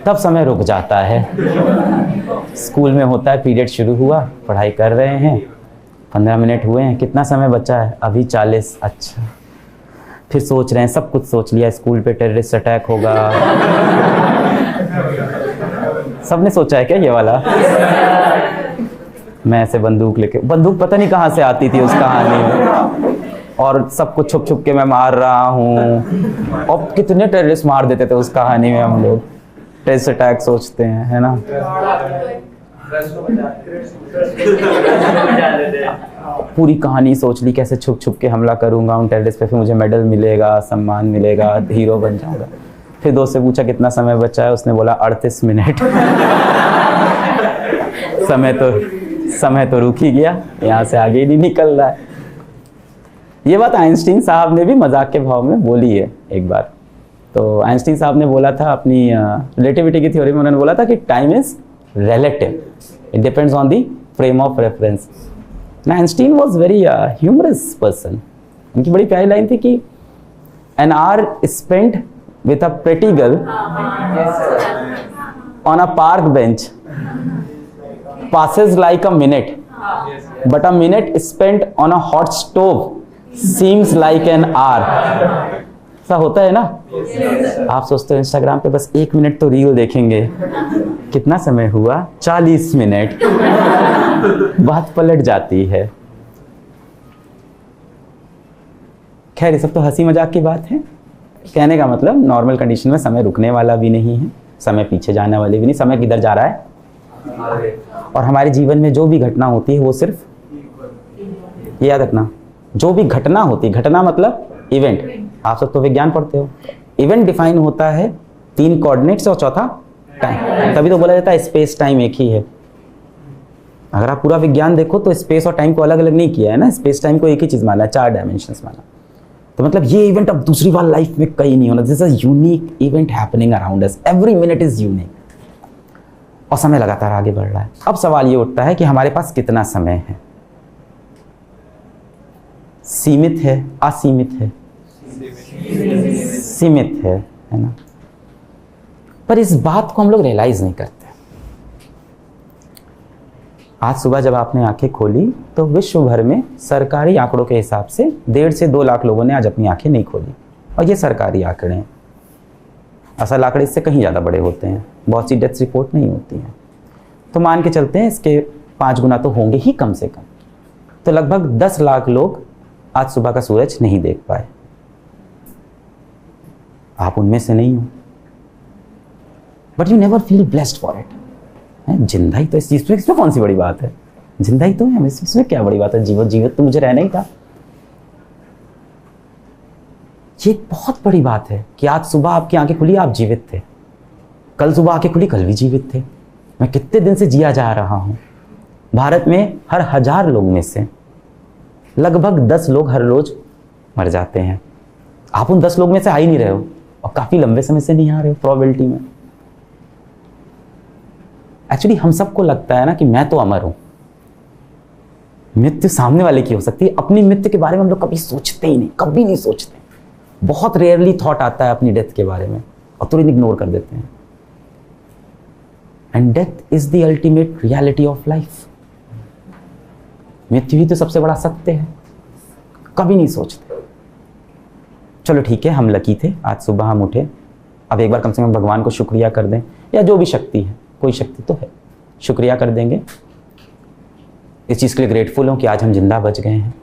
तब समय रुक जाता है। स्कूल में होता है पीरियड शुरू हुआ, पढ़ाई कर रहे हैं, 15 मिनट हुए हैं, कितना समय बचा है? अभी 40। अच्छा, फिर सोच रहे हैं, सब कुछ सोच लिया, स्कूल पे टेररिस्ट अटैक होगा। सबने सोचा है क्या ये वाला? मैं ऐसे बंदूक लेके, बंदूक पता नहीं कहाँ से आती थी उस कहानी में, और सबको छुप छुप के मैं मार रहा हूँ। और कितने टेररिस्ट मार देते थे उस कहानी में हम लोग। टेररिस्ट अटैक सोचते हैं, है ना? पूरी कहानी सोच ली कैसे छुप छुप के हमला करूंगा उन टेररिस्ट पे, फिर मुझे मेडल मिलेगा, सम्मान मिलेगा, हीरो बन जाऊंगा। फिर दोस्त से पूछा कितना समय बचा है, उसने बोला 38 मिनट। समय तो रुक ही गया, यहाँ से आगे ही नहीं निकल रहा है। ये बात आइंस्टीन साहब ने भी मजाक के भाव में बोली है एक बार। तो आइंस्टीन साहब ने बोला था अपनी रिलेटिविटी की थ्योरी में, उन्होंने बोला था कि time is relative, it depends on the frame of reference. Now Einstein was very humorous person. उनकी बड़ी प्यारी लाइन थी कि an hour spent with a pretty girl on a park bench passes like a minute, but a minute spent on a hot stove seems like an hour. ऐसा होता है ना? आप सोचते हो इंस्टाग्राम पे बस 1 मिनट तो रील देखेंगे, कितना समय हुआ? 40 मिनट। बात पलट जाती है। खैर ये सब तो हंसी मजाक की बात है। कहने का मतलब नॉर्मल कंडीशन में समय रुकने वाला भी नहीं है, समय पीछे जाने वाली भी नहीं, समय किधर जा रहा है। और हमारे जीवन में जो भी घटना होती है वो सिर्फ, ये याद रखना, जो भी घटना होती है, घटना मतलब इवेंट, आप सब तो विज्ञान पढ़ते हो, इवेंट डिफाइन होता है 3 कोऑर्डिनेट्स और चौथा टाइम। तभी तो बोला जाता है स्पेस टाइम एक ही है। अगर आप पूरा विज्ञान देखो तो स्पेस और टाइम को अलग अलग नहीं किया है ना, स्पेस टाइम को एक ही चीज माना है, 4 डायमेंशंस माना। तो मतलब ये इवेंट अब दूसरी बार लाइफ में कहीं नहीं होना। This is unique event happening around us, every minute is unique, और समय लगातार आगे बढ़ रहा है। अब सवाल ये उठता है कि हमारे पास कितना समय है? सीमित है, असीमित है? सीमित है ना? पर इस बात को हम लोग रियलाइज नहीं करते। आज सुबह जब आपने आंखें खोली तो विश्व भर में सरकारी आंकड़ों के हिसाब से 1.5 से 2 लाख लोगों ने आज अपनी आंखें नहीं खोली, और ये सरकारी आंकड़े हैं। असल आंकड़े इससे कहीं ज़्यादा बड़े होते हैं, बहुत सी डेथ रिपोर्ट नहीं होती हैं। तो मान के चलते हैं इसके 5 गुना तो होंगे ही कम से कम। तो लगभग 10 लाख लोग आज सुबह का सूरज नहीं देख पाए। आप उनमें से नहीं हो, but you never feel blessed for it. जिंदा ही तो इस चीज में, इसमें कौन सी बड़ी बात है? जिंदा ही तो है, इसमें क्या बड़ी बात है? जीवित तो मुझे रहना ही था। ये बहुत बड़ी बात है कि आज सुबह आपकी आंखें खुली, आप जीवित थे। कल सुबह आंखें खुली, कल भी जीवित थे। मैं कितने दिन से जिया जा रहा हूं। भारत में हर 1000 लोग में से लगभग 10 लोग हर रोज मर जाते हैं। आप उन 10 लोग में से आ ही नहीं रहे हो, और काफी लंबे समय से नहीं आ रहे हो प्रोबेबिलिटी में। एक्चुअली हम सबको लगता है ना कि मैं तो अमर हूं। मृत्यु सामने वाले की हो सकती है, अपनी मृत्यु के बारे में हम लोग कभी सोचते ही नहीं, कभी नहीं सोचते। बहुत रेयरली थॉट आता है अपनी डेथ के बारे में, और तुरंत इग्नोर कर देते हैं। And death is the ultimate reality of life. मृत्यु ही तो सबसे बड़ा सत्य है, कभी नहीं सोचते। चलो ठीक है, हम लकी थे, आज सुबह हम उठे। अब एक बार कम से कम भगवान को शुक्रिया कर दें, या जो भी शक्ति है, कोई शक्ति तो है, शुक्रिया कर देंगे। इस चीज़ के लिए ग्रेटफुल हूँ कि आज हम जिंदा बच गए हैं।